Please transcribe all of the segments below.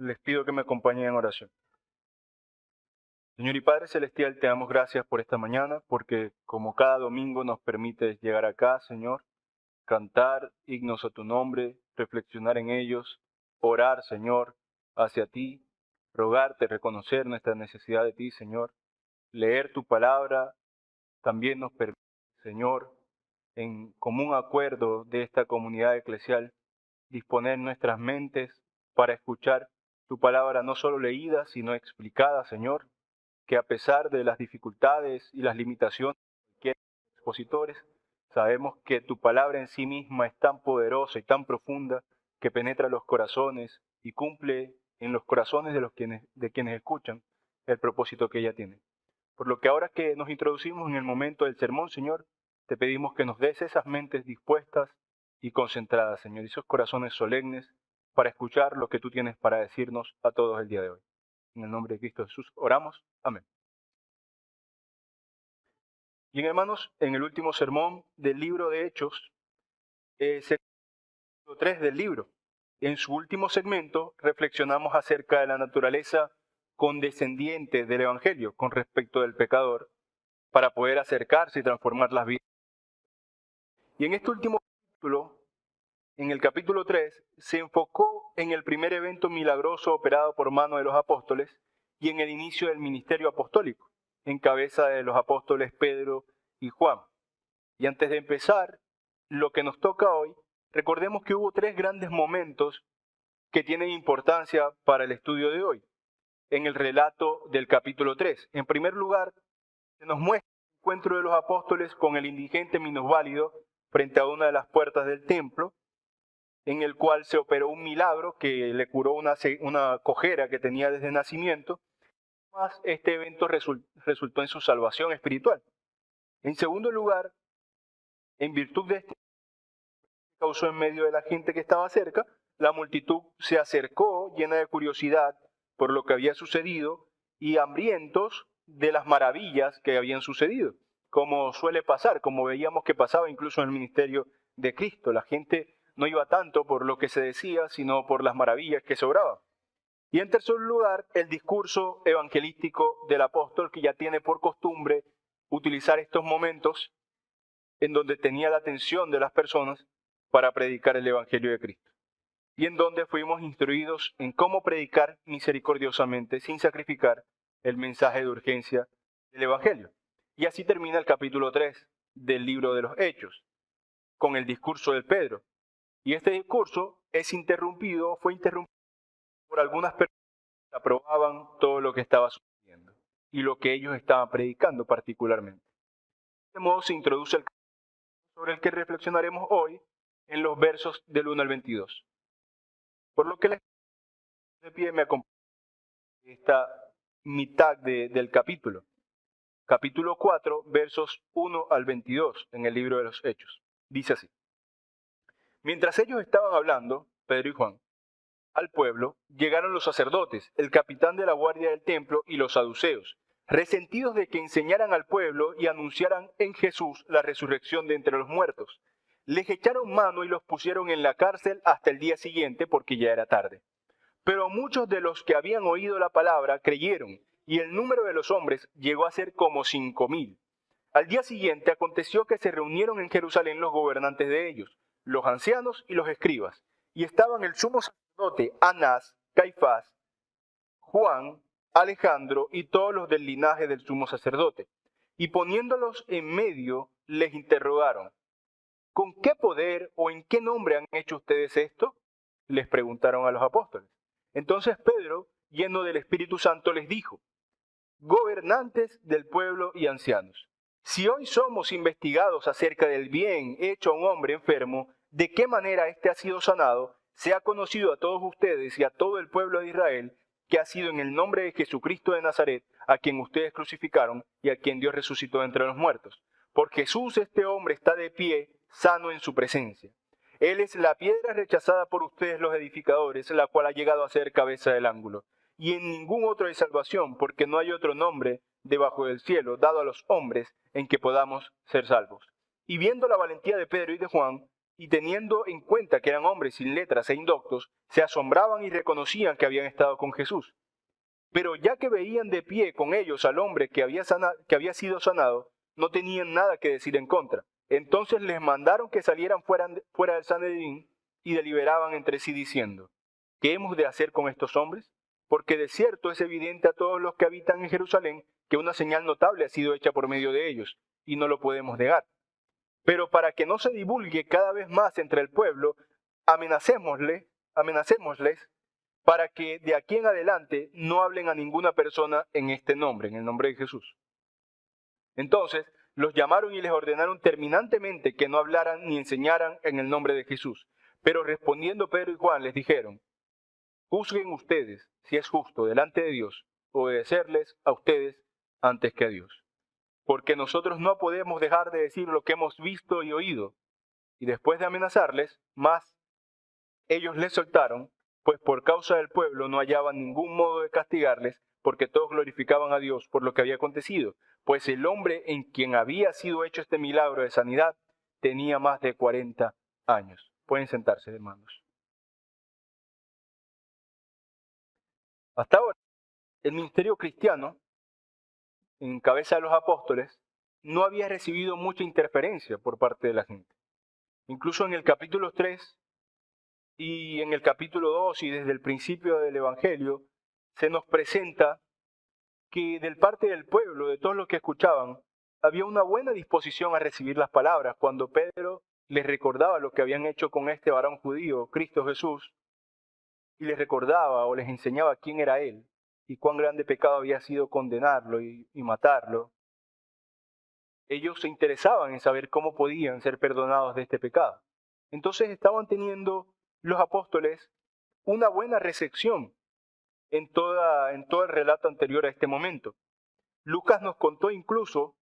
Les pido que me acompañen en oración. Señor y Padre Celestial, te damos gracias por esta mañana, porque como cada domingo nos permites llegar acá, Señor, cantar himnos a tu nombre, reflexionar en ellos, orar, Señor, hacia ti, rogarte, reconocer nuestra necesidad de ti, Señor, leer tu palabra, también nos permite, Señor, en común acuerdo de esta comunidad eclesial, disponer nuestras mentes para escuchar tu palabra no solo leída, sino explicada, Señor, que a pesar de las dificultades y las limitaciones que hay expositores, sabemos que tu palabra en sí misma es tan poderosa y tan profunda que penetra los corazones y cumple en los corazones de quienes escuchan el propósito que ella tiene. Por lo que ahora que nos introducimos en el momento del sermón, Señor, te pedimos que nos des esas mentes dispuestas y concentradas, Señor, y esos corazones solemnes para escuchar lo que tú tienes para decirnos a todos el día de hoy. En el nombre de Cristo Jesús oramos. Amén. Bien, hermanos, en el último sermón del libro de Hechos, segmento 3 del libro, en su último segmento reflexionamos acerca de la naturaleza condescendiente del Evangelio con respecto del pecador para poder acercarse y transformar las vidas. Y en este último capítulo, en el capítulo 3, se enfocó en el primer evento milagroso operado por mano de los apóstoles y en el inicio del ministerio apostólico, en cabeza de los apóstoles Pedro y Juan. Y antes de empezar lo que nos toca hoy, recordemos que hubo 3 grandes momentos que tienen importancia para el estudio de hoy, en el relato del capítulo 3. En primer lugar, se nos muestra el encuentro de los apóstoles con el indigente minusválido frente a una de las puertas del templo, en el cual se operó un milagro que le curó una cojera que tenía desde nacimiento. Además, este evento resultó en su salvación espiritual. En segundo lugar, en virtud de este que causó en medio de la gente que estaba cerca, la multitud se acercó llena de curiosidad por lo que había sucedido y hambrientos de las maravillas que habían sucedido, como suele pasar, como veíamos que pasaba incluso en el ministerio de Cristo. La gente no iba tanto por lo que se decía, sino por las maravillas que sobraban. Y en tercer lugar, el discurso evangelístico del apóstol, que ya tiene por costumbre utilizar estos momentos en donde tenía la atención de las personas para predicar el evangelio de Cristo. Y en donde fuimos instruidos en cómo predicar misericordiosamente, sin sacrificar el mensaje de urgencia del evangelio. Y así termina el capítulo 3 del libro de los Hechos, con el discurso de Pedro. Y este discurso fue interrumpido por algunas personas que aprobaban todo lo que estaba sucediendo y lo que ellos estaban predicando particularmente. De este modo se introduce el capítulo sobre el que reflexionaremos hoy en los versos del 1 al 22. Por lo que les de pie me acompaña esta mitad del capítulo. Capítulo 4, versos 1 al 22 en el libro de los Hechos. Dice así: Mientras ellos estaban hablando, Pedro y Juan, al pueblo, llegaron los sacerdotes, el capitán de la guardia del templo y los saduceos, resentidos de que enseñaran al pueblo y anunciaran en Jesús la resurrección de entre los muertos. Les echaron mano y los pusieron en la cárcel hasta el día siguiente porque ya era tarde. Pero muchos de los que habían oído la palabra creyeron, y el número de los hombres llegó a ser como 5,000. Al día siguiente aconteció que se reunieron en Jerusalén los gobernantes de ellos, los ancianos y los escribas, y estaban el sumo sacerdote Anás, Caifás, Juan, Alejandro y todos los del linaje del sumo sacerdote. Y poniéndolos en medio, les interrogaron: ¿con qué poder o en qué nombre han hecho ustedes esto? Les preguntaron a los apóstoles. Entonces Pedro, lleno del Espíritu Santo, les dijo: gobernantes del pueblo y ancianos, si hoy somos investigados acerca del bien hecho a un hombre enfermo, de qué manera éste ha sido sanado, sea conocido a todos ustedes y a todo el pueblo de Israel que ha sido en el nombre de Jesucristo de Nazaret, a quien ustedes crucificaron y a quien Dios resucitó de entre los muertos. Por Jesús este hombre está de pie, sano en su presencia. Él es la piedra rechazada por ustedes los edificadores, la cual ha llegado a ser cabeza del ángulo. Y en ningún otro hay salvación, porque no hay otro nombre debajo del cielo dado a los hombres en que podamos ser salvos. Y viendo la valentía de Pedro y de Juan, y teniendo en cuenta que eran hombres sin letras e indoctos, se asombraban y reconocían que habían estado con Jesús. Pero ya que veían de pie con ellos al hombre que había sido sanado, no tenían nada que decir en contra. Entonces les mandaron que salieran fuera del Sanedrín y deliberaban entre sí diciendo: ¿qué hemos de hacer con estos hombres? Porque de cierto es evidente a todos los que habitan en Jerusalén que una señal notable ha sido hecha por medio de ellos, y no lo podemos negar. Pero para que no se divulgue cada vez más entre el pueblo, amenacémosles para que de aquí en adelante no hablen a ninguna persona en este nombre, en el nombre de Jesús. Entonces los llamaron y les ordenaron terminantemente que no hablaran ni enseñaran en el nombre de Jesús. Pero respondiendo Pedro y Juan les dijeron: juzguen ustedes si es justo delante de Dios obedecerles a ustedes antes que a Dios. Porque nosotros no podemos dejar de decir lo que hemos visto y oído. Y después de amenazarles, más ellos les soltaron, pues por causa del pueblo no hallaban ningún modo de castigarles, porque todos glorificaban a Dios por lo que había acontecido, pues el hombre en quien había sido hecho este milagro de sanidad tenía más de 40 años. Pueden sentarse, hermanos. Hasta ahora, el ministerio cristiano, en cabeza de los apóstoles, no había recibido mucha interferencia por parte de la gente. Incluso en el capítulo 3 y en el capítulo 2 y desde el principio del Evangelio, se nos presenta que del parte del pueblo, de todos los que escuchaban, había una buena disposición a recibir las palabras cuando Pedro les recordaba lo que habían hecho con este varón judío, Cristo Jesús, y les recordaba o les enseñaba quién era él y cuán grande pecado había sido condenarlo y matarlo. Ellos se interesaban en saber cómo podían ser perdonados de este pecado. Entonces estaban teniendo los apóstoles una buena recepción en todo el relato anterior a este momento. Lucas nos contó incluso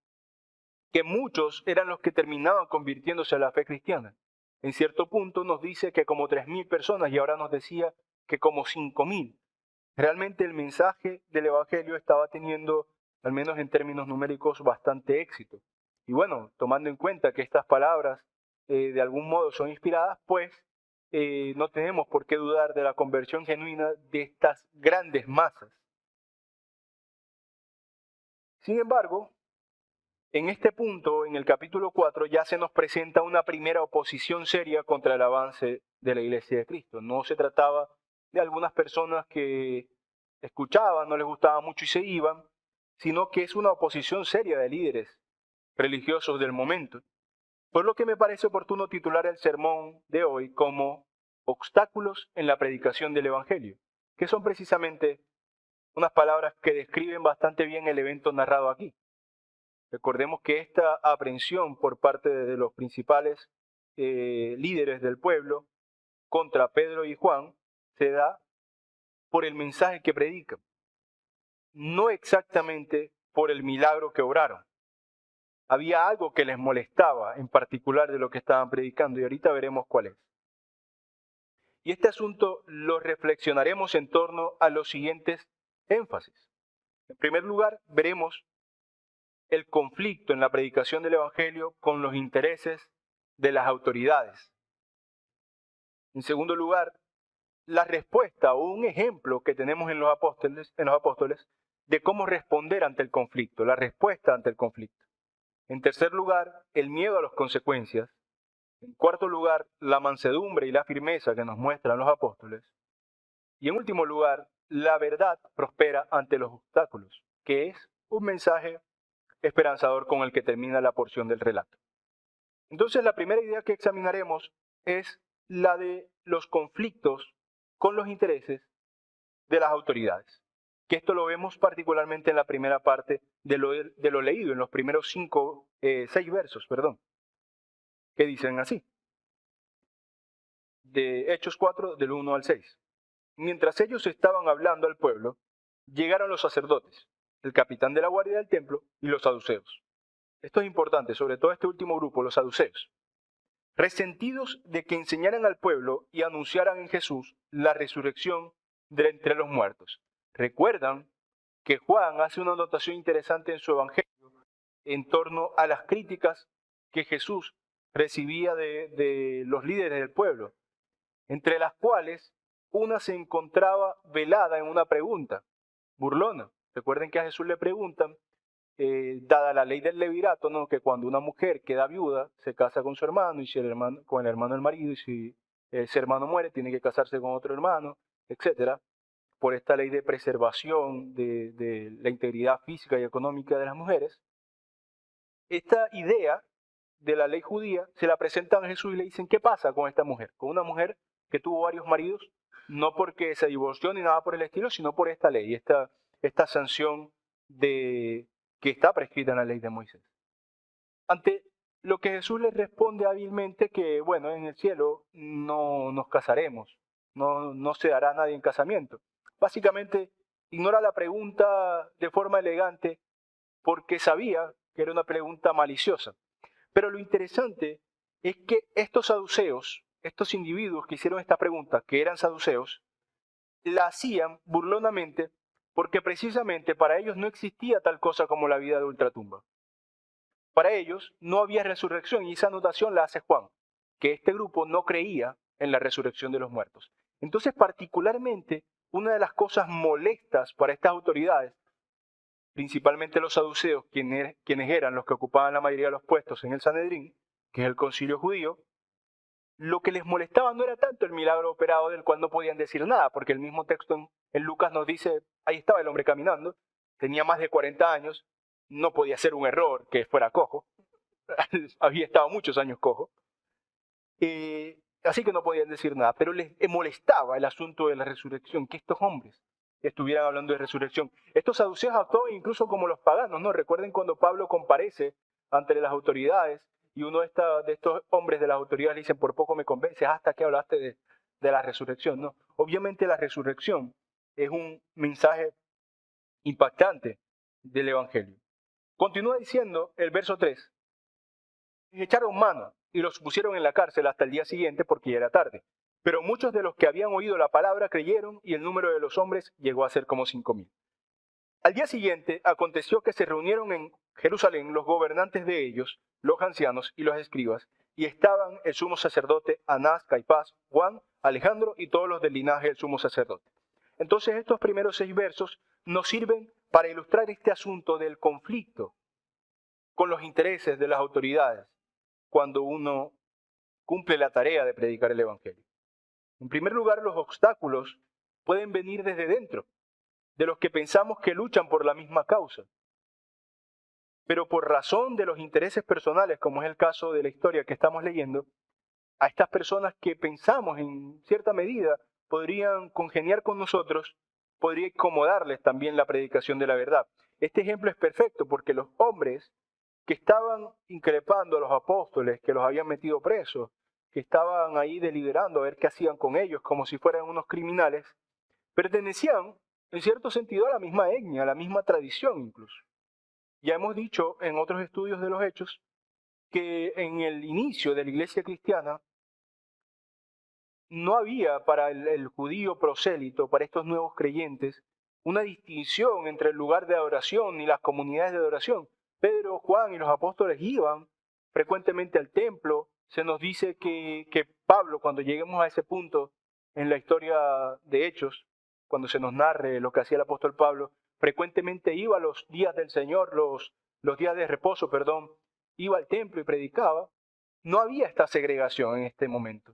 que muchos eran los que terminaban convirtiéndose a la fe cristiana. En cierto punto nos dice que como 3.000 personas y ahora nos decía que como 5.000. Realmente el mensaje del Evangelio estaba teniendo, al menos en términos numéricos, bastante éxito. Y bueno, tomando en cuenta que estas palabras de algún modo son inspiradas, pues no tenemos por qué dudar de la conversión genuina de estas grandes masas. Sin embargo, en este punto, en el capítulo 4, ya se nos presenta una primera oposición seria contra el avance de la Iglesia de Cristo. No se trataba de algunas personas que escuchaban, no les gustaba mucho y se iban, sino que es una oposición seria de líderes religiosos del momento. Por lo que me parece oportuno titular el sermón de hoy como obstáculos en la predicación del Evangelio, que son precisamente unas palabras que describen bastante bien el evento narrado aquí. Recordemos que esta aprehensión por parte de los principales líderes del pueblo contra Pedro y Juan se da por el mensaje que predican, no exactamente por el milagro que obraron. Había algo que les molestaba en particular de lo que estaban predicando y ahorita veremos cuál es. Y este asunto lo reflexionaremos en torno a los siguientes énfasis. En primer lugar, veremos el conflicto en la predicación del Evangelio con los intereses de las autoridades. En segundo lugar, la respuesta o un ejemplo que tenemos en los apóstoles de cómo responder ante el conflicto, la respuesta ante el conflicto. En tercer lugar, el miedo a las consecuencias. En cuarto lugar, la mansedumbre y la firmeza que nos muestran los apóstoles. Y en último lugar, la verdad prospera ante los obstáculos, que es un mensaje esperanzador con el que termina la porción del relato. Entonces, la primera idea que examinaremos es la de los conflictos con los intereses de las autoridades. Que esto lo vemos particularmente en la primera parte de lo leído, en los primeros 6 versos, que dicen así. De Hechos 4, del 1 al 6. Mientras ellos estaban hablando al pueblo, llegaron los sacerdotes, el capitán de la guardia del templo y los saduceos. Esto es importante, sobre todo este último grupo, los saduceos. Resentidos de que enseñaran al pueblo y anunciaran en Jesús la resurrección de entre los muertos. Recuerdan que Juan hace una anotación interesante en su evangelio en torno a las críticas que Jesús recibía de los líderes del pueblo, entre las cuales una se encontraba velada en una pregunta burlona. Recuerden que a Jesús le preguntan, dada la ley del levirato, ¿no?, que cuando una mujer queda viuda, se casa con su hermano, y si el hermano, con el hermano del marido, y si ese hermano muere, tiene que casarse con otro hermano, etcétera, por esta ley de preservación de la integridad física y económica de las mujeres. Esta idea de la ley judía se la presentan a Jesús y le dicen, ¿qué pasa con esta mujer? Con una mujer que tuvo varios maridos, no porque se divorció ni nada por el estilo, sino por esta ley, esta sanción que está prescrita en la ley de Moisés. Ante lo que Jesús les responde hábilmente que, bueno, en el cielo no nos casaremos, no se dará a nadie en casamiento. Básicamente, ignora la pregunta de forma elegante porque sabía que era una pregunta maliciosa. Pero lo interesante es que estos saduceos, estos individuos que hicieron esta pregunta, que eran saduceos, la hacían burlonamente porque precisamente para ellos no existía tal cosa como la vida de ultratumba. Para ellos no había resurrección, y esa anotación la hace Juan, que este grupo no creía en la resurrección de los muertos. Entonces, particularmente, una de las cosas molestas para estas autoridades, principalmente los saduceos, quienes eran los que ocupaban la mayoría de los puestos en el Sanedrín, que es el concilio judío, lo que les molestaba no era tanto el milagro operado del cual no podían decir nada, porque el mismo texto en Lucas nos dice, ahí estaba el hombre caminando, tenía más de 40 años, no podía ser un error que fuera cojo, había estado muchos años cojo, así que no podían decir nada, pero les molestaba el asunto de la resurrección, que estos hombres estuvieran hablando de resurrección. Estos saduceos actuaban incluso como los paganos, ¿no? Recuerden cuando Pablo comparece ante las autoridades y uno de estos hombres de las autoridades le dicen, por poco me convences hasta que hablaste de la resurrección, ¿no? Obviamente la resurrección es un mensaje impactante del Evangelio. Continúa diciendo el verso 3. Echaron mano y los pusieron en la cárcel hasta el día siguiente porque ya era tarde. Pero muchos de los que habían oído la palabra creyeron y el número de los hombres llegó a ser como 5,000. Al día siguiente aconteció que se reunieron en Jerusalén los gobernantes de ellos, los ancianos y los escribas, y estaban el sumo sacerdote Anás, Caifás, Juan, Alejandro y todos los del linaje del sumo sacerdote. Entonces estos primeros 6 versos nos sirven para ilustrar este asunto del conflicto con los intereses de las autoridades cuando uno cumple la tarea de predicar el Evangelio. En primer lugar, los obstáculos pueden venir desde dentro, de los que pensamos que luchan por la misma causa. Pero por razón de los intereses personales, como es el caso de la historia que estamos leyendo, a estas personas que pensamos en cierta medida podrían congeniar con nosotros, podría incomodarles también la predicación de la verdad. Este ejemplo es perfecto porque los hombres que estaban increpando a los apóstoles, que los habían metido presos, que estaban ahí deliberando a ver qué hacían con ellos, como si fueran unos criminales, pertenecían en cierto sentido a la misma etnia, a la misma tradición incluso. Ya hemos dicho en otros estudios de los Hechos que en el inicio de la iglesia cristiana no había para el judío prosélito, para estos nuevos creyentes, una distinción entre el lugar de adoración y las comunidades de adoración. Pedro, Juan y los apóstoles iban frecuentemente al templo. Se nos dice que Pablo, cuando lleguemos a ese punto en la historia de Hechos, cuando se nos narre lo que hacía el apóstol Pablo, frecuentemente iba a los días del Señor, los días de reposo, iba al templo y predicaba. No había esta segregación en este momento.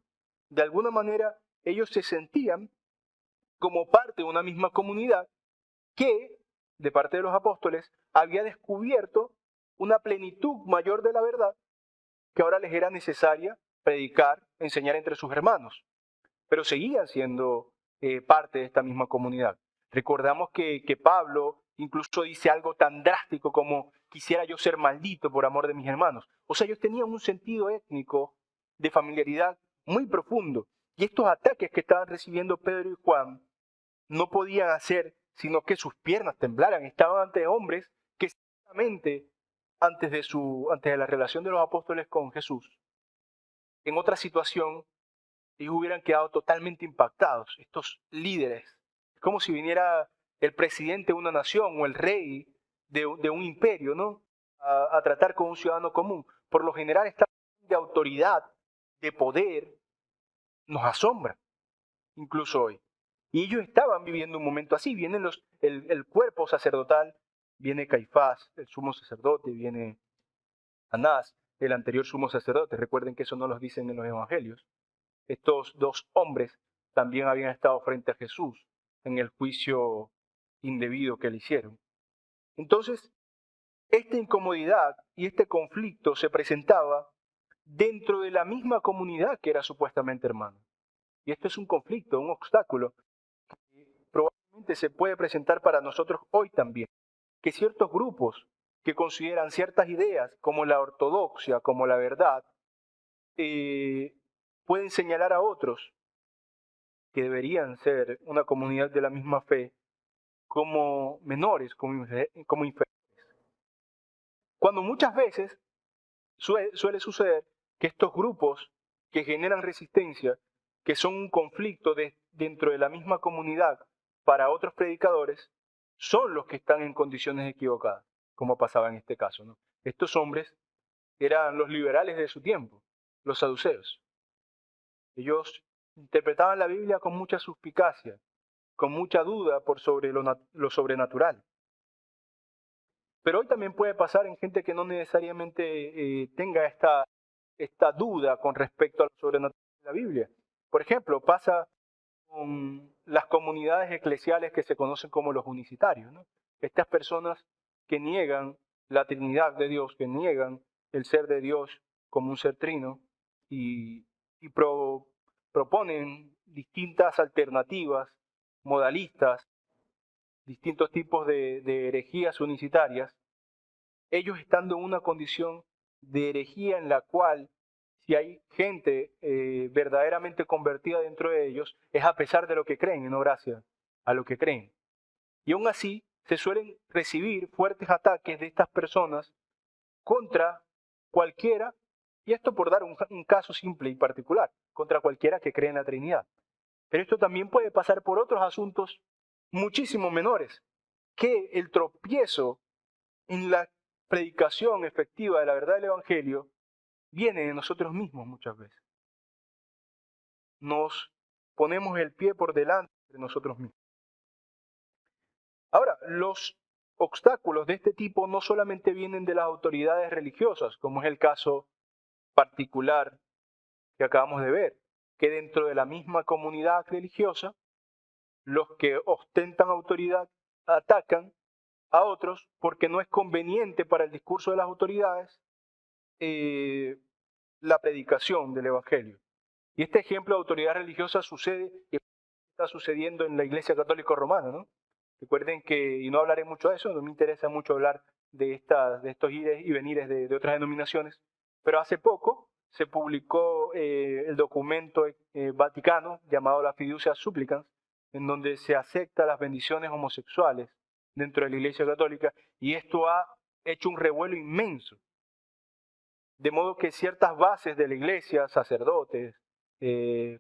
De alguna manera, ellos se sentían como parte de una misma comunidad que, de parte de los apóstoles, había descubierto una plenitud mayor de la verdad que ahora les era necesaria predicar, enseñar entre sus hermanos. Pero seguían siendo parte de esta misma comunidad. Recordamos que Pablo incluso dice algo tan drástico como quisiera yo ser maldito por amor de mis hermanos. O sea, ellos tenían un sentido étnico de familiaridad muy profundo. Y estos ataques que estaban recibiendo Pedro y Juan no podían hacer sino que sus piernas temblaran. Estaban ante hombres que ciertamente antes de la relación de los apóstoles con Jesús, en otra situación, ellos hubieran quedado totalmente impactados, estos líderes. Es como si viniera el presidente de una nación o el rey de un imperio, ¿no? A tratar con un ciudadano común. Por lo general estaban de autoridad, de poder, nos asombra, incluso hoy. Y ellos estaban viviendo un momento así. Viene el cuerpo sacerdotal, viene Caifás, el sumo sacerdote, viene Anás, el anterior sumo sacerdote. Recuerden que eso no lo dicen en los evangelios. Estos dos hombres también habían estado frente a Jesús en el juicio indebido que le hicieron. Entonces, esta incomodidad y este conflicto se presentaba dentro de la misma comunidad que era supuestamente hermana. Y esto es un conflicto, un obstáculo que probablemente se puede presentar para nosotros hoy también. Que ciertos grupos que consideran ciertas ideas como la ortodoxia, como la verdad, pueden señalar a otros que deberían ser una comunidad de la misma fe como menores, como inferiores. Cuando muchas veces suele suceder que estos grupos que generan resistencia, que son un conflicto dentro de la misma comunidad para otros predicadores, son los que están en condiciones equivocadas, como pasaba en este caso, ¿no? Estos hombres eran los liberales de su tiempo, los saduceos. Ellos interpretaban la Biblia con mucha suspicacia, con mucha duda por sobre lo sobrenatural. Pero hoy también puede pasar en gente que no necesariamente tenga esta duda con respecto a lo sobrenatural de la Biblia. Por ejemplo, pasa con las comunidades eclesiales que se conocen como los unicitarios, ¿no? Estas personas que niegan la Trinidad de Dios, que niegan el ser de Dios como un ser trino y proponen distintas alternativas modalistas, distintos tipos de herejías unicitarias, ellos estando en una condición de herejía en la cual si hay gente verdaderamente convertida dentro de ellos, es a pesar de lo que creen y no gracias a lo que creen. Y aún así se suelen recibir fuertes ataques de estas personas contra cualquiera, y esto por dar un caso simple y particular, contra cualquiera que cree en la Trinidad. Pero esto también puede pasar por otros asuntos muchísimo menores, que el tropiezo en la predicación efectiva de la verdad del Evangelio viene de nosotros mismos muchas veces. Nos ponemos el pie por delante de nosotros mismos. Ahora, los obstáculos de este tipo no solamente vienen de las autoridades religiosas, como es el caso particular que acabamos de ver, que dentro de la misma comunidad religiosa, los que ostentan autoridad atacan a otros porque no es conveniente para el discurso de las autoridades la predicación del Evangelio. Y este ejemplo de autoridad religiosa sucede y está sucediendo en la Iglesia Católica Romana, ¿no? Recuerden que, y no hablaré mucho de eso, no me interesa mucho hablar de estos ires y venires de otras denominaciones, pero hace poco se publicó el documento vaticano llamado la Fiducia Supplicans, en donde se acepta las bendiciones homosexuales dentro de la Iglesia Católica, y esto ha hecho un revuelo inmenso. De modo que ciertas bases de la Iglesia, sacerdotes,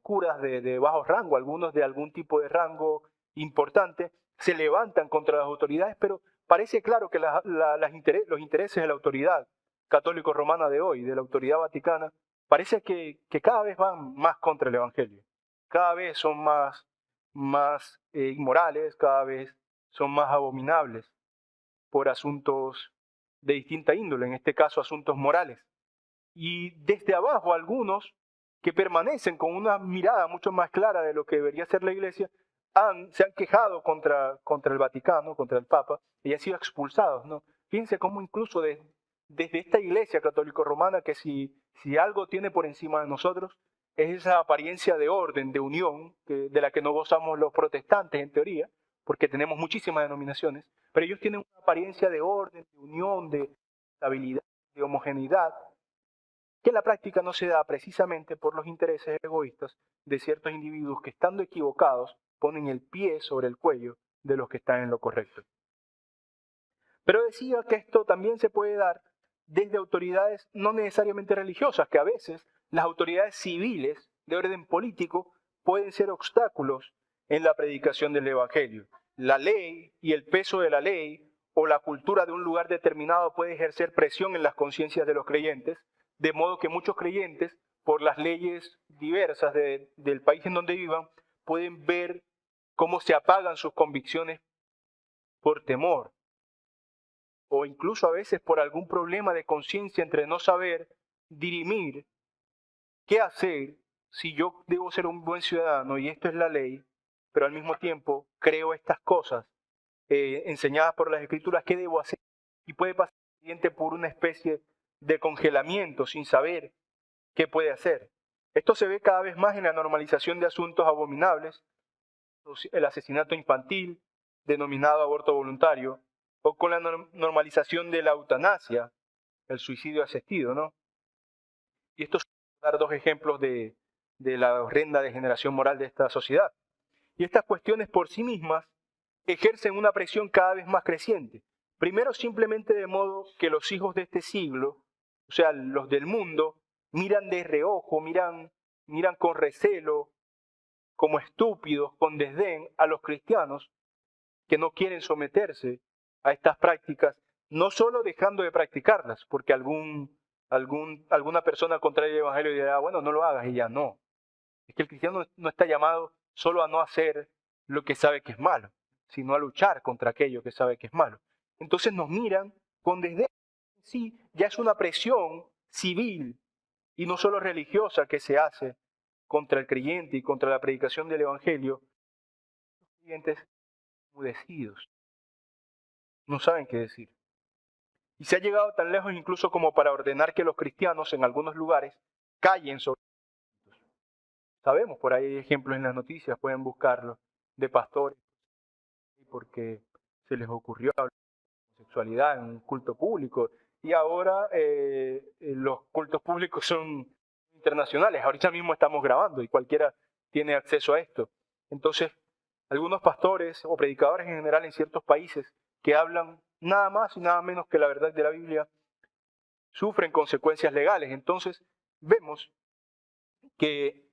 curas de bajo rango, algunos de algún tipo de rango importante, se levantan contra las autoridades, pero parece claro que los intereses de la autoridad católico-romana de hoy, de la autoridad vaticana, parece que cada vez van más contra el Evangelio. Cada vez son más inmorales, cada vez son más abominables por asuntos de distinta índole, en este caso asuntos morales. Y desde abajo algunos que permanecen con una mirada mucho más clara de lo que debería ser la Iglesia, se han quejado contra el Vaticano, contra el Papa, y han sido expulsados, ¿no? Fíjense cómo incluso desde esta Iglesia católico-romana, que si algo tiene por encima de nosotros, es esa apariencia de orden, de unión, de la que no gozamos los protestantes en teoría, porque tenemos muchísimas denominaciones, pero ellos tienen una apariencia de orden, de unión, de estabilidad, de homogeneidad, que en la práctica no se da precisamente por los intereses egoístas de ciertos individuos que, estando equivocados, ponen el pie sobre el cuello de los que están en lo correcto. Pero decía que esto también se puede dar desde autoridades no necesariamente religiosas, que a veces las autoridades civiles de orden político pueden ser obstáculos en la predicación del Evangelio. La ley y el peso de la ley o la cultura de un lugar determinado puede ejercer presión en las conciencias de los creyentes, de modo que muchos creyentes, por las leyes diversas del país en donde vivan, pueden ver cómo se apagan sus convicciones por temor, o incluso a veces por algún problema de conciencia entre no saber dirimir qué hacer si yo debo ser un buen ciudadano y esto es la ley, pero al mismo tiempo creo estas cosas enseñadas por las Escrituras, ¿qué debo hacer? Y puede pasar el creyente por una especie de congelamiento sin saber qué puede hacer. Esto se ve cada vez más en la normalización de asuntos abominables, el asesinato infantil, denominado aborto voluntario, o con la normalización de la eutanasia, el suicidio asistido, ¿no? Y esto es dar dos ejemplos de la horrenda degeneración moral de esta sociedad. Y estas cuestiones por sí mismas ejercen una presión cada vez más creciente. Primero, simplemente de modo que los hijos de este siglo, o sea, los del mundo, miran de reojo, miran con recelo, como estúpidos, con desdén a los cristianos que no quieren someterse a estas prácticas, no solo dejando de practicarlas, porque alguna persona contraria al Evangelio dirá, bueno, no lo hagas, y ya no. Es que el cristiano no está llamado solo a no hacer lo que sabe que es malo, sino a luchar contra aquello que sabe que es malo. Entonces nos miran con desdén. Sí, ya es una presión civil y no solo religiosa que se hace contra el creyente y contra la predicación del Evangelio. Los creyentes enmudecidos no saben qué decir. Y se ha llegado tan lejos incluso como para ordenar que los cristianos en algunos lugares callen sobre ellos. Sabemos, por ahí hay ejemplos en las noticias, pueden buscarlo, de pastores, porque se les ocurrió hablar de homosexualidad en un culto público. Y ahora los cultos públicos son internacionales. Ahorita mismo estamos grabando y cualquiera tiene acceso a esto. Entonces, algunos pastores o predicadores en general en ciertos países que hablan nada más y nada menos que la verdad de la Biblia sufren consecuencias legales. Entonces, vemos que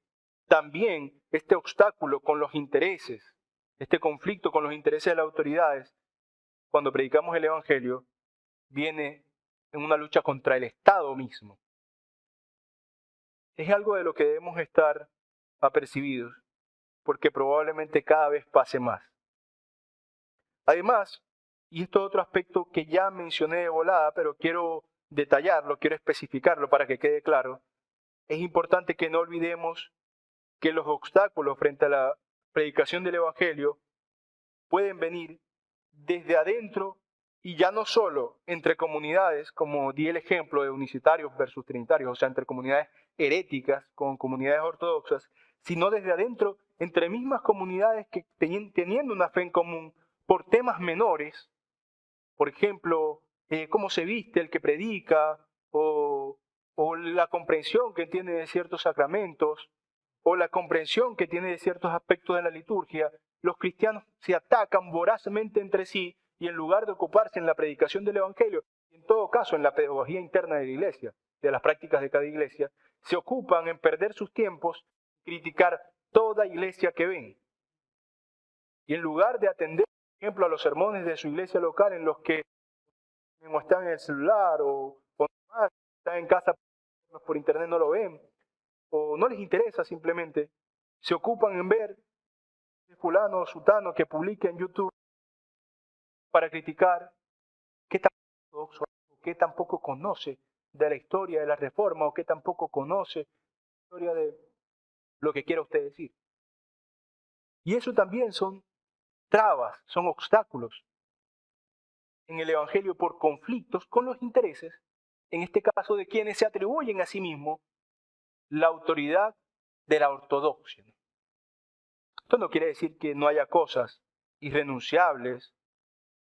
también este obstáculo con los intereses, este conflicto con los intereses de las autoridades, cuando predicamos el Evangelio, viene en una lucha contra el Estado mismo. Es algo de lo que debemos estar apercibidos, porque probablemente cada vez pase más. Además, y esto es otro aspecto que ya mencioné de volada, pero quiero detallarlo, quiero especificarlo para que quede claro, es importante que no olvidemos que los obstáculos frente a la predicación del Evangelio pueden venir desde adentro y ya no solo entre comunidades, como di el ejemplo de unicitarios versus trinitarios, o sea, entre comunidades heréticas con comunidades ortodoxas, sino desde adentro entre mismas comunidades que teniendo una fe en común por temas menores, por ejemplo, cómo se viste el que predica, o la comprensión que tiene de ciertos sacramentos, o la comprensión que tiene de ciertos aspectos de la liturgia, los cristianos se atacan vorazmente entre sí y en lugar de ocuparse en la predicación del Evangelio, y en todo caso en la pedagogía interna de la iglesia, de las prácticas de cada iglesia, se ocupan en perder sus tiempos, criticar toda iglesia que ven. Y en lugar de atender, por ejemplo, a los sermones de su iglesia local en los que o están en el celular o están en casa por internet, no lo ven, o no les interesa simplemente, se ocupan en ver fulano o sutano que publica en YouTube para criticar qué tampoco conoce de la historia de la Reforma o qué tampoco conoce la historia de lo que quiera usted decir. Y eso también son trabas, son obstáculos en el Evangelio por conflictos con los intereses, en este caso de quienes se atribuyen a sí mismos la autoridad de la ortodoxia. Esto no quiere decir que no haya cosas irrenunciables,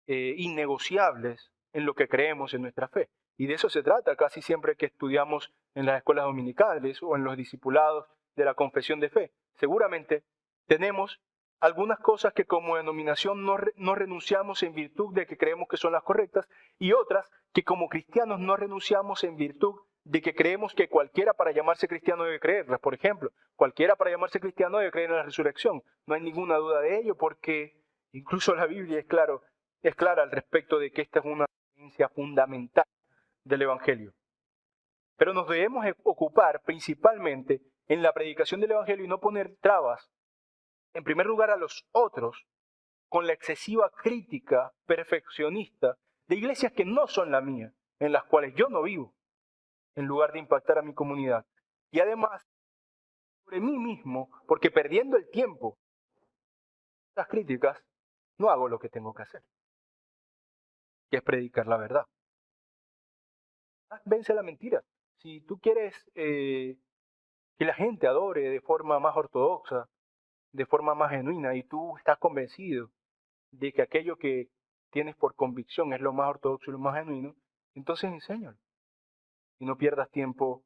innegociables en lo que creemos en nuestra fe. Y de eso se trata casi siempre que estudiamos en las escuelas dominicales o en los discipulados de la confesión de fe. Seguramente tenemos algunas cosas que como denominación no renunciamos en virtud de que creemos que son las correctas y otras que como cristianos no renunciamos en virtud de que creemos que cualquiera para llamarse cristiano debe creerlas. Por ejemplo, cualquiera para llamarse cristiano debe creer en la resurrección. No hay ninguna duda de ello porque incluso la Biblia es clara al respecto de que esta es una creencia fundamental del Evangelio. Pero nos debemos ocupar principalmente en la predicación del Evangelio y no poner trabas, en primer lugar, a los otros, con la excesiva crítica perfeccionista de iglesias que no son la mía, en las cuales yo no vivo, en lugar de impactar a mi comunidad. Y además, sobre mí mismo, porque perdiendo el tiempo, las críticas, no hago lo que tengo que hacer, que es predicar la verdad. Vence la mentira. Si tú quieres que la gente adore de forma más ortodoxa, de forma más genuina, y tú estás convencido de que aquello que tienes por convicción es lo más ortodoxo y lo más genuino, entonces enséñalo. Y no pierdas tiempo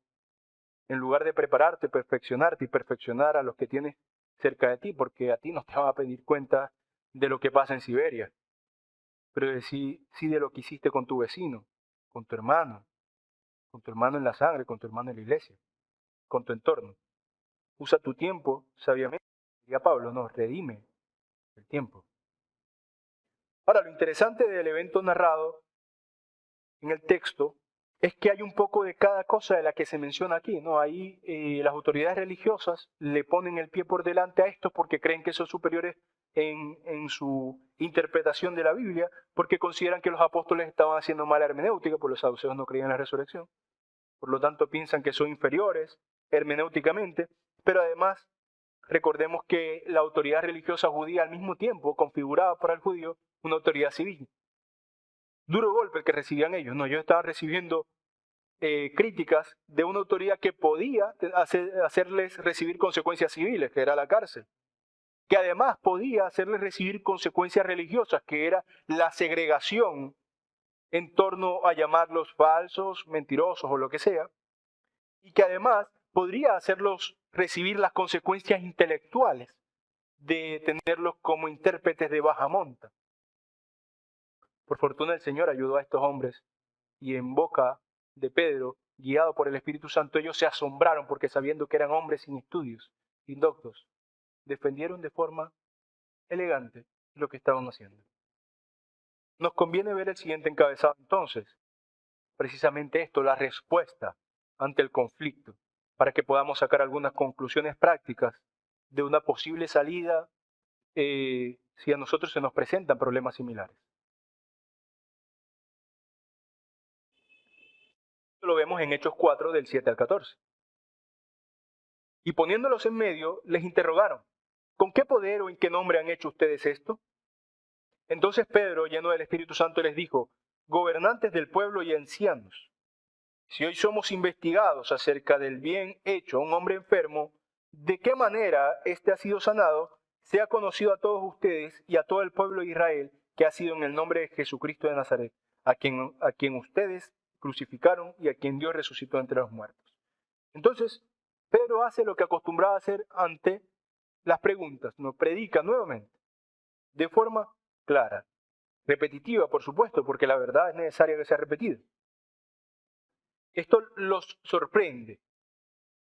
en lugar de prepararte, perfeccionarte y perfeccionar a los que tienes cerca de ti, porque a ti no te van a pedir cuenta de lo que pasa en Siberia, pero sí de lo que hiciste con tu vecino, con tu hermano en la sangre, con tu hermano en la iglesia, con tu entorno. Usa tu tiempo sabiamente. Diría Pablo, no, redime el tiempo. Ahora, lo interesante del evento narrado en el texto es que hay un poco de cada cosa de la que se menciona aquí, ¿no? Ahí las autoridades religiosas le ponen el pie por delante a estos porque creen que son superiores en su interpretación de la Biblia, porque consideran que los apóstoles estaban haciendo mala hermenéutica, porque los saduceos no creían en la resurrección. Por lo tanto, piensan que son inferiores hermenéuticamente, pero además recordemos que la autoridad religiosa judía al mismo tiempo configuraba para el judío una autoridad civil. Duro golpe el que recibían ellos, no, ellos estaban recibiendo críticas de una autoridad que podía hacerles recibir consecuencias civiles, que era la cárcel, que además podía hacerles recibir consecuencias religiosas, que era la segregación en torno a llamarlos falsos, mentirosos o lo que sea, y que además podría hacerlos recibir las consecuencias intelectuales de tenerlos como intérpretes de baja monta. Por fortuna el Señor ayudó a estos hombres y en boca de Pedro, guiado por el Espíritu Santo, ellos se asombraron porque sabiendo que eran hombres sin estudios, indoctos, defendieron de forma elegante lo que estaban haciendo. Nos conviene ver el siguiente encabezado entonces, precisamente esto, la respuesta ante el conflicto, para que podamos sacar algunas conclusiones prácticas de una posible salida si a nosotros se nos presentan problemas similares. Lo vemos en Hechos 4, del 7 al 14. Y poniéndolos en medio, les interrogaron, ¿con qué poder o en qué nombre han hecho ustedes esto? Entonces Pedro, lleno del Espíritu Santo, les dijo, gobernantes del pueblo y ancianos, si hoy somos investigados acerca del bien hecho a un hombre enfermo, ¿de qué manera éste ha sido sanado? Sea conocido a todos ustedes y a todo el pueblo de Israel que ha sido en el nombre de Jesucristo de Nazaret, a quien ustedes crucificaron y a quien Dios resucitó entre los muertos. Entonces, Pedro hace lo que acostumbraba a hacer ante las preguntas, nos predica nuevamente, de forma clara, repetitiva, por supuesto, porque la verdad es necesaria que sea repetida. Esto los sorprende,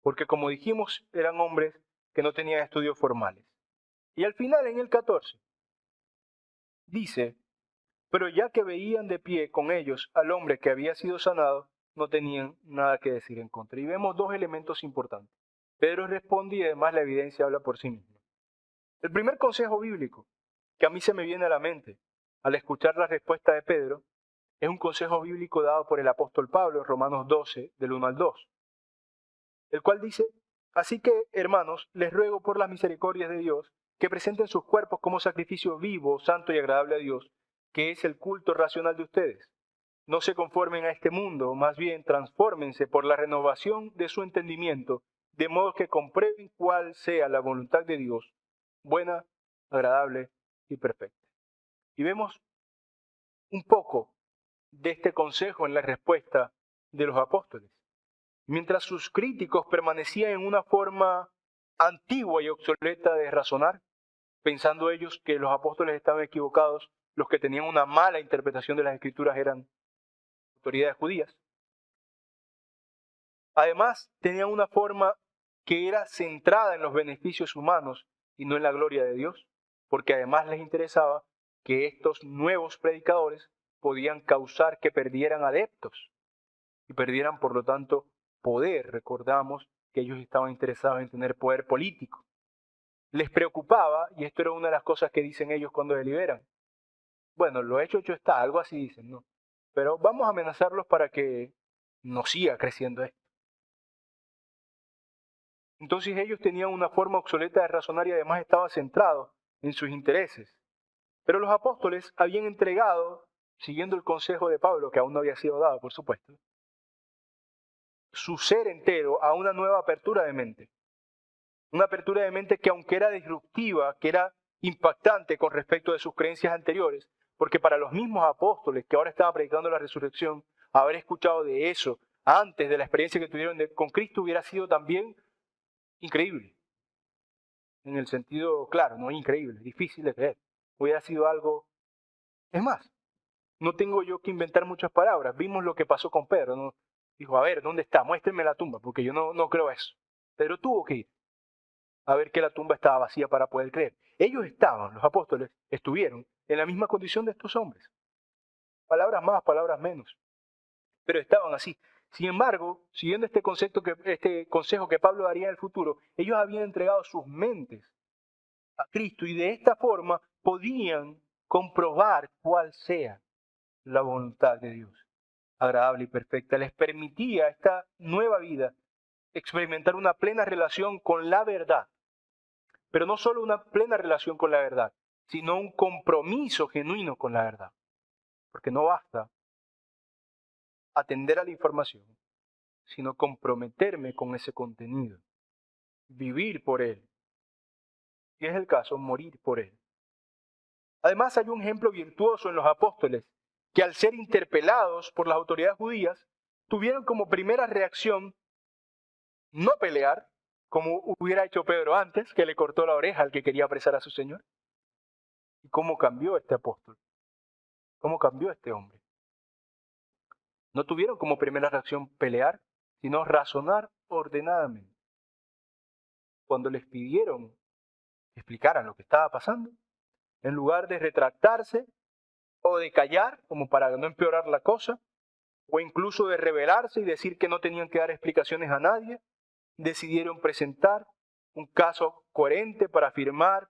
porque como dijimos, eran hombres que no tenían estudios formales. Y al final, en el 14, dice, pero ya que veían de pie con ellos al hombre que había sido sanado, no tenían nada que decir en contra. Y vemos dos elementos importantes. Pedro responde y además la evidencia habla por sí misma. El primer consejo bíblico que a mí se me viene a la mente al escuchar la respuesta de Pedro es un consejo bíblico dado por el apóstol Pablo en Romanos 12, del 1 al 2, el cual dice, así que, hermanos, les ruego por las misericordias de Dios que presenten sus cuerpos como sacrificio vivo, santo y agradable a Dios, que es el culto racional de ustedes. No se conformen a este mundo, más bien transfórmense por la renovación de su entendimiento, de modo que comprueben cuál sea la voluntad de Dios, buena, agradable y perfecta. Y vemos un poco de este consejo en la respuesta de los apóstoles. Mientras sus críticos permanecían en una forma antigua y obsoleta de razonar, pensando ellos que los apóstoles estaban equivocados, los que tenían una mala interpretación de las Escrituras eran autoridades judías. Además, tenían una forma que era centrada en los beneficios humanos y no en la gloria de Dios, porque además les interesaba que estos nuevos predicadores podían causar que perdieran adeptos y perdieran, por lo tanto, poder. Recordamos que ellos estaban interesados en tener poder político. Les preocupaba, y esto era una de las cosas que dicen ellos cuando deliberan. Bueno, lo hecho está, algo así dicen, ¿no? Pero vamos a amenazarlos para que no siga creciendo esto. Entonces ellos tenían una forma obsoleta de razonar y además estaban centrados en sus intereses. Pero los apóstoles habían entregado, siguiendo el consejo de Pablo, que aún no había sido dado, por supuesto, su ser entero a una nueva apertura de mente. Una apertura de mente que aunque era disruptiva, que era impactante con respecto de sus creencias anteriores, porque para los mismos apóstoles que ahora estaban predicando la resurrección, haber escuchado de eso antes de la experiencia que tuvieron con Cristo hubiera sido también increíble. En el sentido, claro, no increíble, difícil de creer. Hubiera sido algo... Es más, no tengo yo que inventar muchas palabras. Vimos lo que pasó con Pedro, ¿no? Dijo, a ver, ¿dónde está? Muéstrenme la tumba, porque yo no creo eso. Pedro tuvo que ir a ver que la tumba estaba vacía para poder creer. Ellos estaban, los apóstoles, estuvieron en la misma condición de estos hombres. Palabras más, palabras menos. Pero estaban así. Sin embargo, siguiendo este consejo que Pablo daría en el futuro, ellos habían entregado sus mentes a Cristo y de esta forma podían comprobar cuál sea la voluntad de Dios, agradable y perfecta. Les permitía esta nueva vida experimentar una plena relación con la verdad. Pero no solo una plena relación con la verdad, sino un compromiso genuino con la verdad. Porque no basta atender a la información, sino comprometerme con ese contenido, vivir por él. Si es el caso, morir por él. Además, hay un ejemplo virtuoso en los apóstoles, que al ser interpelados por las autoridades judías, tuvieron como primera reacción no pelear, como hubiera hecho Pedro antes, que le cortó la oreja al que quería apresar a su Señor. ¿Y cómo cambió este apóstol? ¿Cómo cambió este hombre? No tuvieron como primera reacción pelear, sino razonar ordenadamente. Cuando les pidieron que explicaran lo que estaba pasando, en lugar de retractarse o de callar, como para no empeorar la cosa, o incluso de rebelarse y decir que no tenían que dar explicaciones a nadie, decidieron presentar un caso coherente para afirmar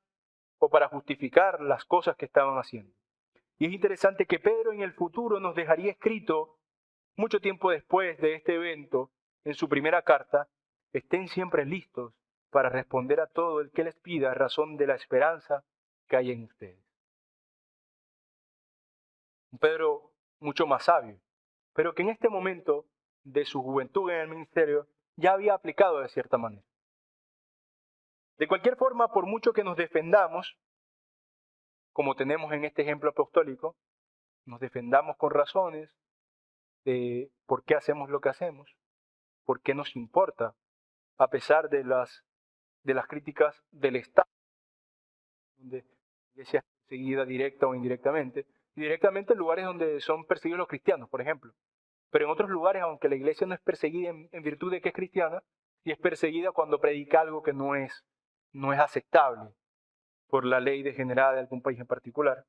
o para justificar las cosas que estaban haciendo. Y es interesante que Pedro en el futuro nos dejaría escrito, mucho tiempo después de este evento, en su primera carta, estén siempre listos para responder a todo el que les pida razón de la esperanza que hay en ustedes. Un Pedro mucho más sabio, pero que en este momento de su juventud en el ministerio ya había aplicado de cierta manera. De cualquier forma, por mucho que nos defendamos, como tenemos en este ejemplo apostólico, nos defendamos con razones de por qué hacemos lo que hacemos, por qué nos importa, a pesar de las críticas del Estado, donde la iglesia es perseguida directa o indirectamente, y directamente en lugares donde son perseguidos los cristianos, por ejemplo. Pero en otros lugares, aunque la iglesia no es perseguida en virtud de que es cristiana, sí es perseguida cuando predica algo que no es aceptable por la ley degenerada de algún país en particular.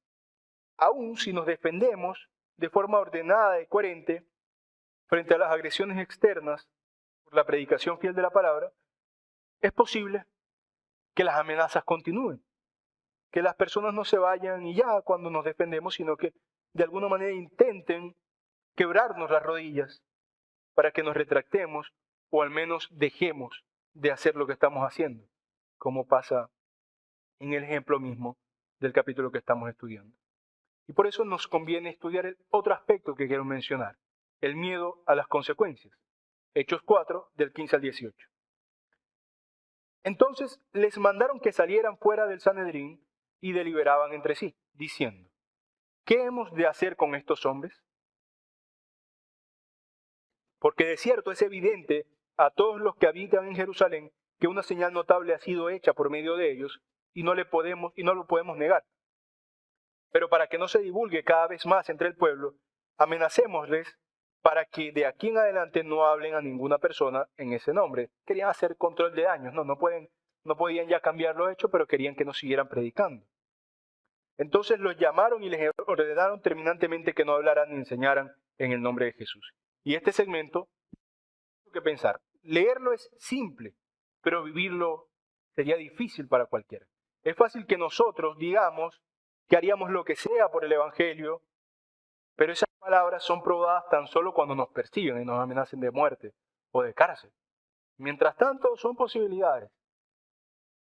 Aún si nos defendemos de forma ordenada y coherente frente a las agresiones externas por la predicación fiel de la palabra, es posible que las amenazas continúen, que las personas no se vayan y ya cuando nos defendemos, sino que de alguna manera intenten quebrarnos las rodillas para que nos retractemos o al menos dejemos de hacer lo que estamos haciendo, como pasa en el ejemplo mismo del capítulo que estamos estudiando. Y por eso nos conviene estudiar el otro aspecto que quiero mencionar, el miedo a las consecuencias. Hechos 4, del 15 al 18. Entonces les mandaron que salieran fuera del Sanedrín y deliberaban entre sí, diciendo, ¿qué hemos de hacer con estos hombres? Porque de cierto es evidente a todos los que habitan en Jerusalén que una señal notable ha sido hecha por medio de ellos y no lo podemos negar. Pero para que no se divulgue cada vez más entre el pueblo, amenacémosles para que de aquí en adelante no hablen a ninguna persona en ese nombre. Querían hacer control de daños, no podían ya cambiar lo hecho, pero querían que no siguieran predicando. Entonces los llamaron y les ordenaron terminantemente que no hablaran ni enseñaran en el nombre de Jesús. Y este segmento que pensar. Leerlo es simple, pero vivirlo sería difícil para cualquiera. Es fácil que nosotros digamos que haríamos lo que sea por el Evangelio, pero esas palabras son probadas tan solo cuando nos persiguen y nos amenacen de muerte o de cárcel. Mientras tanto, son posibilidades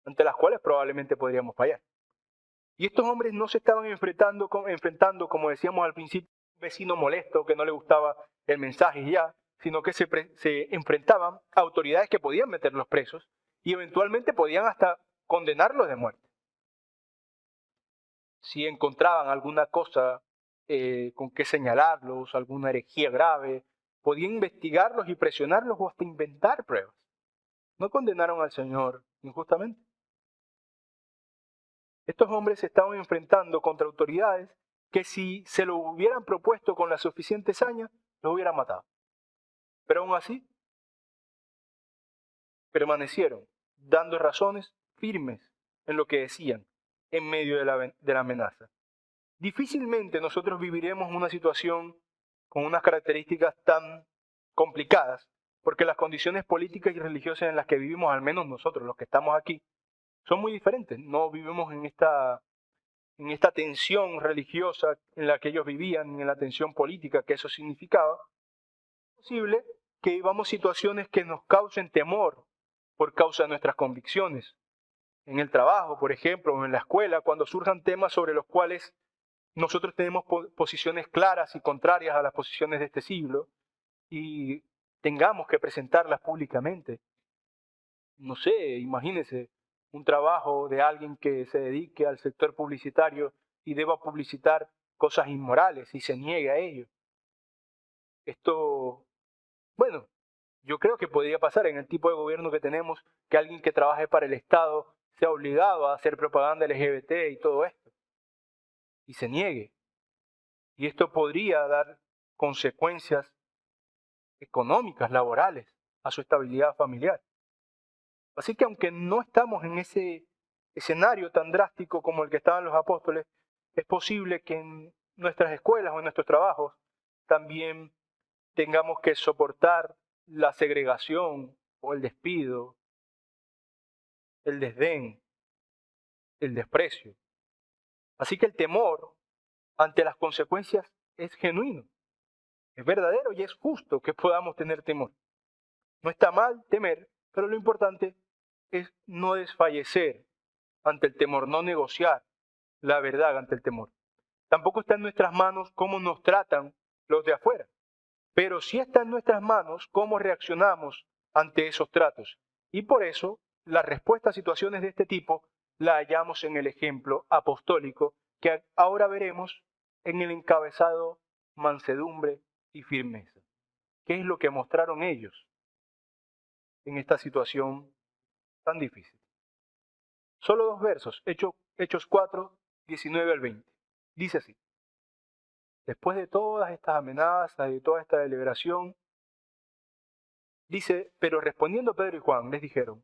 ante las cuales probablemente podríamos fallar. Y estos hombres no se estaban enfrentando, como decíamos al principio, un vecino molesto que no le gustaba el mensaje y ya, sino que se enfrentaban a autoridades que podían meterlos presos y eventualmente podían hasta condenarlos de muerte. Si encontraban alguna cosa con que señalarlos, alguna herejía grave, podían investigarlos y presionarlos o hasta inventar pruebas. No condenaron al Señor injustamente. Estos hombres se estaban enfrentando contra autoridades que si se lo hubieran propuesto con la suficiente saña, los hubieran matado. Pero aún así, permanecieron dando razones firmes en lo que decían en medio de la amenaza. Difícilmente nosotros viviremos una situación con unas características tan complicadas, porque las condiciones políticas y religiosas en las que vivimos, al menos nosotros, los que estamos aquí, son muy diferentes. No vivimos en esta tensión religiosa en la que ellos vivían, en la tensión política que eso significaba. Es posible que vivamos situaciones que nos causen temor por causa de nuestras convicciones. En el trabajo, por ejemplo, o en la escuela, cuando surjan temas sobre los cuales nosotros tenemos posiciones claras y contrarias a las posiciones de este siglo y tengamos que presentarlas públicamente. No sé, imagínense un trabajo de alguien que se dedique al sector publicitario y deba publicitar cosas inmorales y se niegue a ello. Esto, bueno, yo creo que podría pasar en el tipo de gobierno que tenemos, que alguien que trabaje para el Estado sea obligado a hacer propaganda LGBT y todo esto, y se niegue. Y esto podría dar consecuencias económicas, laborales, a su estabilidad familiar. Así que aunque no estamos en ese escenario tan drástico como el que estaban los apóstoles, es posible que en nuestras escuelas o en nuestros trabajos también tengamos que soportar la segregación o el despido, el desdén, el desprecio. Así que el temor ante las consecuencias es genuino, es verdadero y es justo que podamos tener temor. No está mal temer, pero lo importante es no desfallecer ante el temor, no negociar la verdad ante el temor. Tampoco está en nuestras manos cómo nos tratan los de afuera, pero sí está en nuestras manos cómo reaccionamos ante esos tratos. Y por eso la respuesta a situaciones de este tipo la hallamos en el ejemplo apostólico que ahora veremos en el encabezado mansedumbre y firmeza. ¿Qué es lo que mostraron ellos en esta situación tan difícil? Solo 2 versos, Hechos 4, 19 al 20. Dice así: después de todas estas amenazas y de toda esta deliberación, dice, pero respondiendo Pedro y Juan, les dijeron,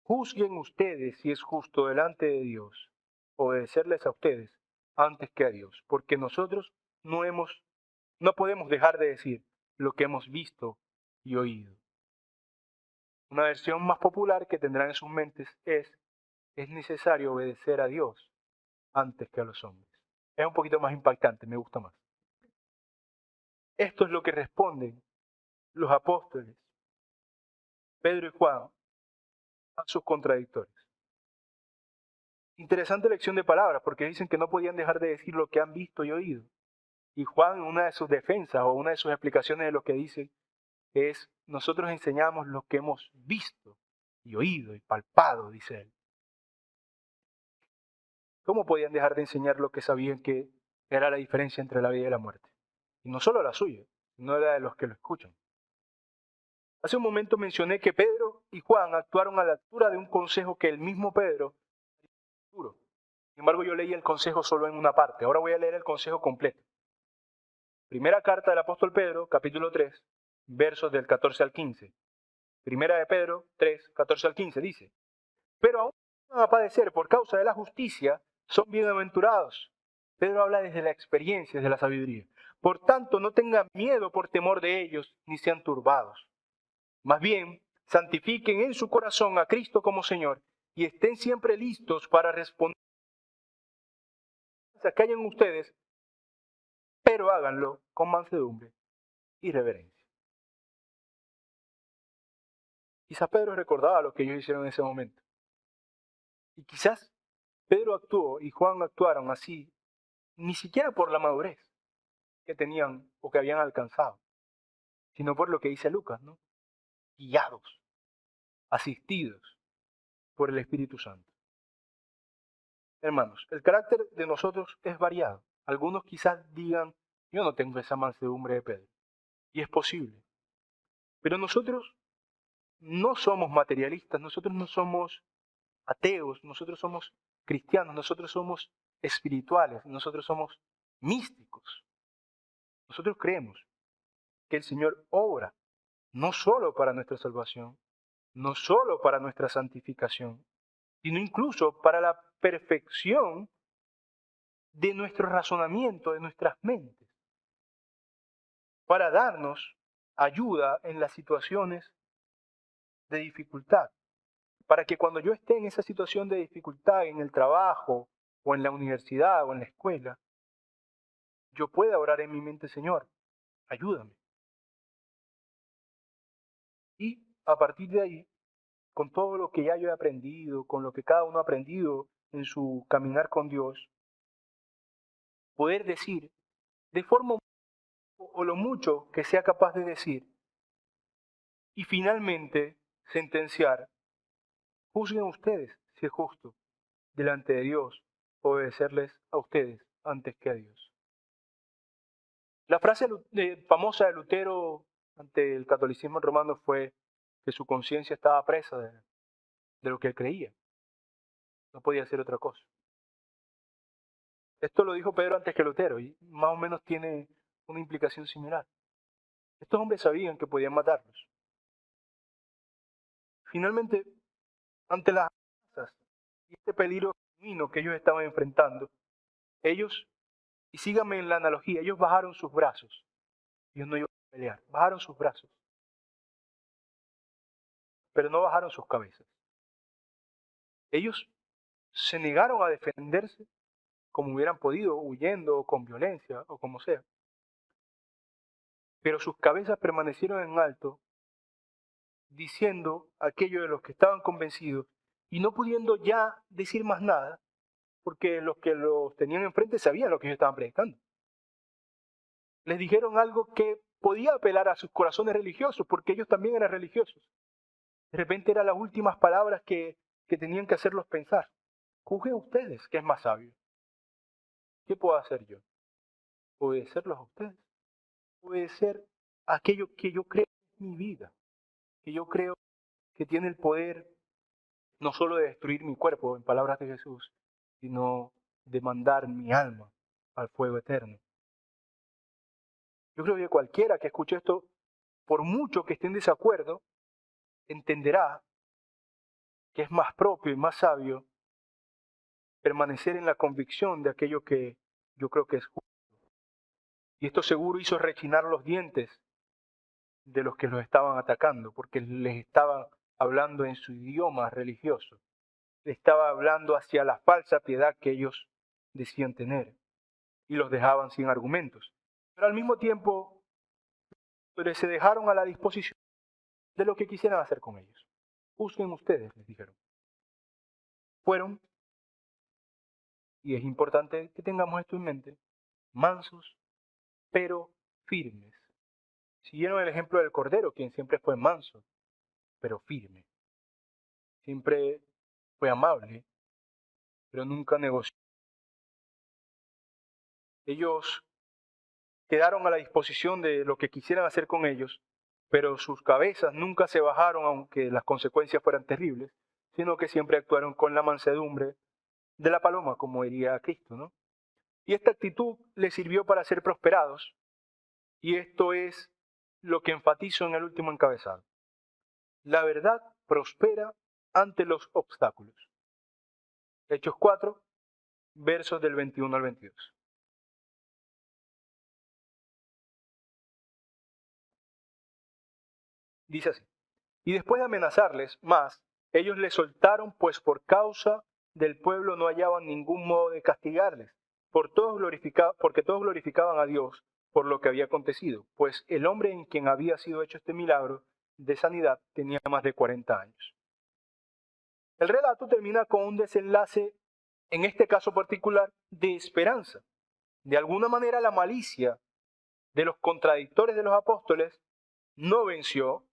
juzguen ustedes si es justo delante de Dios obedecerles a ustedes antes que a Dios, porque nosotros no podemos dejar de decir lo que hemos visto y oído. Una versión más popular que tendrán en sus mentes es necesario obedecer a Dios antes que a los hombres. Es un poquito más impactante, me gusta más. Esto es lo que responden los apóstoles, Pedro y Juan, a sus contradictores. Interesante elección de palabras, porque dicen que no podían dejar de decir lo que han visto y oído. Y Juan, en una de sus defensas o una de sus explicaciones de lo que dice, es, nosotros enseñamos lo que hemos visto y oído y palpado, dice él. ¿Cómo podían dejar de enseñar lo que sabían que era la diferencia entre la vida y la muerte? Y no solo la suya, sino la de los que lo escuchan. Hace un momento mencioné que Pedro y Juan actuaron a la altura de un consejo que el mismo Pedro duro. Sin embargo, yo leí el consejo solo en una parte. Ahora voy a leer el consejo completo. Primera carta del apóstol Pedro, capítulo 3, versos del 14 al 15. Primera de Pedro 3, 14 al 15 dice, pero aún van a padecer por causa de la justicia, son bienaventurados. Pedro habla desde la experiencia, desde la sabiduría. Por tanto, no tengan miedo por temor de ellos, ni sean turbados. Más bien, santifiquen en su corazón a Cristo como Señor y estén siempre listos para responder a que hayan ustedes, pero háganlo con mansedumbre y reverencia. Quizás Pedro recordaba lo que ellos hicieron en ese momento. Y quizás Pedro actuó y Juan actuaron así, ni siquiera por la madurez que tenían o que habían alcanzado, sino por lo que dice Lucas, ¿no? Guiados, asistidos por el Espíritu Santo. Hermanos, el carácter de nosotros es variado. Algunos quizás digan, yo no tengo esa mansedumbre de Pedro. Y es posible. Pero nosotros no somos materialistas, nosotros no somos ateos, nosotros somos cristianos, nosotros somos espirituales, nosotros somos místicos. Nosotros creemos que el Señor obra no solo para nuestra salvación, no solo para nuestra santificación, sino incluso para la perfección de nuestro razonamiento, de nuestras mentes, para darnos ayuda en las situaciones de dificultad, para que cuando yo esté en esa situación de dificultad en el trabajo o en la universidad o en la escuela, yo pueda orar en mi mente, Señor, ayúdame. Y a partir de ahí, con todo lo que ya yo he aprendido, con lo que cada uno ha aprendido en su caminar con Dios, poder decir de forma o lo mucho que sea capaz de decir y finalmente sentenciar, juzguen ustedes si es justo delante de Dios obedecerles a ustedes antes que a Dios. La frase famosa de Lutero ante el catolicismo romano fue que su conciencia estaba presa de lo que él creía. No podía hacer otra cosa. Esto lo dijo Pedro antes que Lutero y más o menos tiene una implicación similar. Estos hombres sabían que podían matarlos. Finalmente, ante las amenazas y este peligro genuino que ellos estaban enfrentando, ellos, y síganme en la analogía, ellos bajaron sus brazos. Ellos no iban a pelear, bajaron sus brazos, pero no bajaron sus cabezas. Ellos se negaron a defenderse como hubieran podido, huyendo o con violencia o como sea. Pero sus cabezas permanecieron en alto, diciendo aquello de los que estaban convencidos y no pudiendo ya decir más nada, porque los que los tenían enfrente sabían lo que ellos estaban predicando. Les dijeron algo que podía apelar a sus corazones religiosos, porque ellos también eran religiosos. De repente eran las últimas palabras que tenían que hacerlos pensar. Juzguen ustedes, ¿qué es más sabio? ¿Qué puedo hacer yo? ¿Obedecerlos a ustedes? Obedecer aquello que yo creo es mi vida, que yo creo que tiene el poder no solo de destruir mi cuerpo, en palabras de Jesús, sino de mandar mi alma al fuego eterno. Yo creo que cualquiera que escuche esto, por mucho que esté en desacuerdo, entenderá que es más propio y más sabio permanecer en la convicción de aquello que yo creo que es justo. Y esto seguro hizo rechinar los dientes de los que los estaban atacando, porque les estaban hablando en su idioma religioso. Les estaba hablando hacia la falsa piedad que ellos decían tener y los dejaban sin argumentos. Pero al mismo tiempo, se dejaron a la disposición de lo que quisieran hacer con ellos. Juzguen ustedes, les dijeron. Fueron, y es importante que tengamos esto en mente, mansos, pero firmes. Siguieron el ejemplo del Cordero, quien siempre fue manso, pero firme. Siempre fue amable, pero nunca negoció. Ellos quedaron a la disposición de lo que quisieran hacer con ellos, pero sus cabezas nunca se bajaron aunque las consecuencias fueran terribles, sino que siempre actuaron con la mansedumbre de la paloma, como diría Cristo, ¿no? Y esta actitud les sirvió para ser prosperados, y esto es lo que enfatizo en el último encabezado. La verdad prospera ante los obstáculos. Hechos 4, versos del 21 al 22. Dice así: Y después de amenazarles más, ellos les soltaron, pues por causa del pueblo no hallaban ningún modo de castigarles, porque todos glorificaban a Dios por lo que había acontecido, pues el hombre en quien había sido hecho este milagro de sanidad tenía más de 40 años. El relato termina con un desenlace, en este caso particular, de esperanza. De alguna manera la malicia de los contradictores de los apóstoles no venció,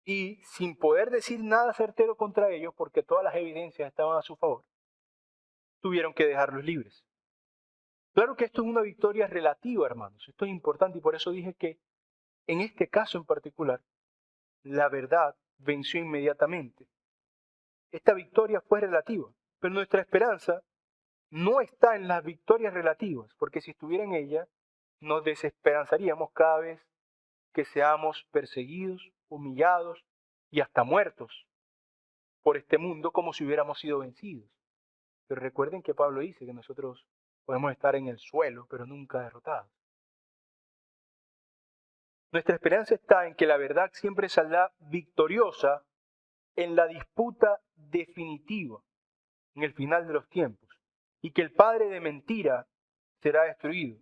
y sin poder decir nada certero contra ellos, porque todas las evidencias estaban a su favor, tuvieron que dejarlos libres. Claro que esto es una victoria relativa, hermanos. Esto es importante y por eso dije que en este caso en particular, la verdad venció inmediatamente. Esta victoria fue relativa, pero nuestra esperanza no está en las victorias relativas, porque si estuviera en ella, nos desesperanzaríamos cada vez que seamos perseguidos, humillados y hasta muertos por este mundo como si hubiéramos sido vencidos. Pero recuerden que Pablo dice que nosotros podemos estar en el suelo, pero nunca derrotados. Nuestra esperanza está en que la verdad siempre saldrá victoriosa en la disputa definitiva, en el final de los tiempos, y que el padre de mentira será destruido.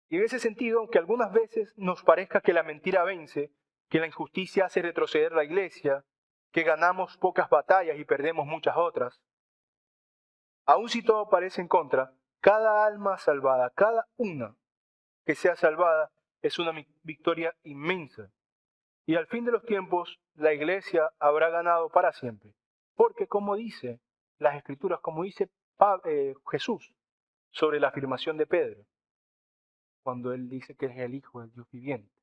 Y en ese sentido, aunque algunas veces nos parezca que la mentira vence, que la injusticia hace retroceder la iglesia, que ganamos pocas batallas y perdemos muchas otras, aun si todo parece en contra, cada alma salvada, cada una que sea salvada, es una victoria inmensa. Y al fin de los tiempos, la iglesia habrá ganado para siempre. Porque como dice las Escrituras, como dice Jesús sobre la afirmación de Pedro, cuando él dice que es el Hijo del Dios viviente.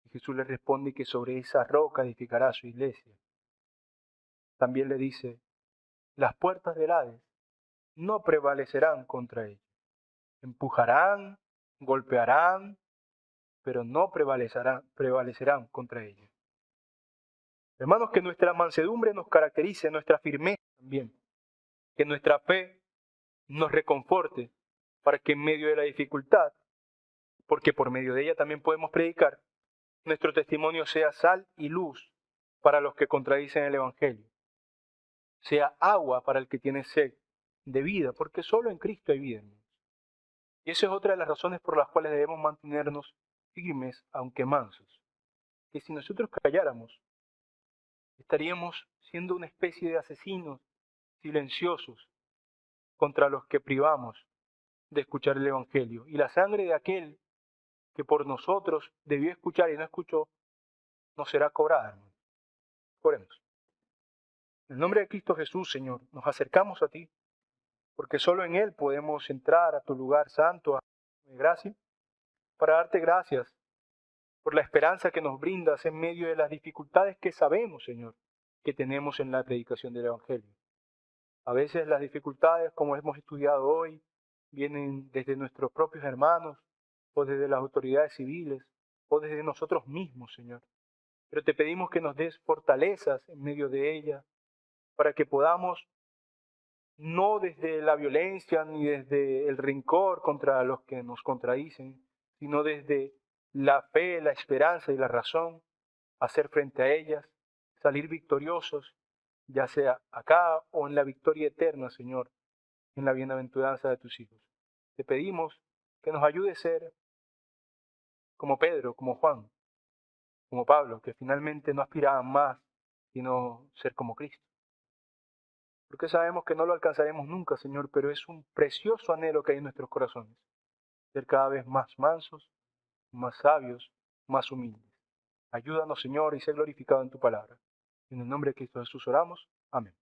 Y Jesús le responde que sobre esa roca edificará su iglesia. También le dice, las puertas del Hades no prevalecerán contra ella. Empujarán, golpearán, pero no prevalecerán contra ella. Hermanos, que nuestra mansedumbre nos caracterice, nuestra firmeza también, que nuestra fe nos reconforte para que en medio de la dificultad, porque por medio de ella también podemos predicar, nuestro testimonio sea sal y luz para los que contradicen el Evangelio, sea agua para el que tiene sed de vida, porque solo en Cristo hay vida, hermanos. Y esa es otra de las razones por las cuales debemos mantenernos firmes, aunque mansos. Que si nosotros calláramos, estaríamos siendo una especie de asesinos silenciosos contra los que privamos de escuchar el Evangelio. Y la sangre de aquel que por nosotros debió escuchar y no escuchó, nos será cobrada, hermanos. Oremos. En el nombre de Cristo Jesús, Señor, nos acercamos a ti, porque solo en Él podemos entrar a tu lugar santo, a tu gracia, para darte gracias por la esperanza que nos brindas en medio de las dificultades que sabemos, Señor, que tenemos en la predicación del Evangelio. A veces las dificultades, como hemos estudiado hoy, vienen desde nuestros propios hermanos, o desde las autoridades civiles, o desde nosotros mismos, Señor. Pero te pedimos que nos des fortalezas en medio de ellas, para que podamos, no desde la violencia ni desde el rencor contra los que nos contradicen, sino desde la fe, la esperanza y la razón, hacer frente a ellas, salir victoriosos, ya sea acá o en la victoria eterna, Señor, en la bienaventuranza de tus hijos. Te pedimos que nos ayude a ser como Pedro, como Juan, como Pablo, que finalmente no aspiraban más, sino ser como Cristo. Porque sabemos que no lo alcanzaremos nunca, Señor, pero es un precioso anhelo que hay en nuestros corazones, ser cada vez más mansos, más sabios, más humildes. Ayúdanos, Señor, y sé glorificado en tu palabra. En el nombre de Cristo Jesús oramos. Amén.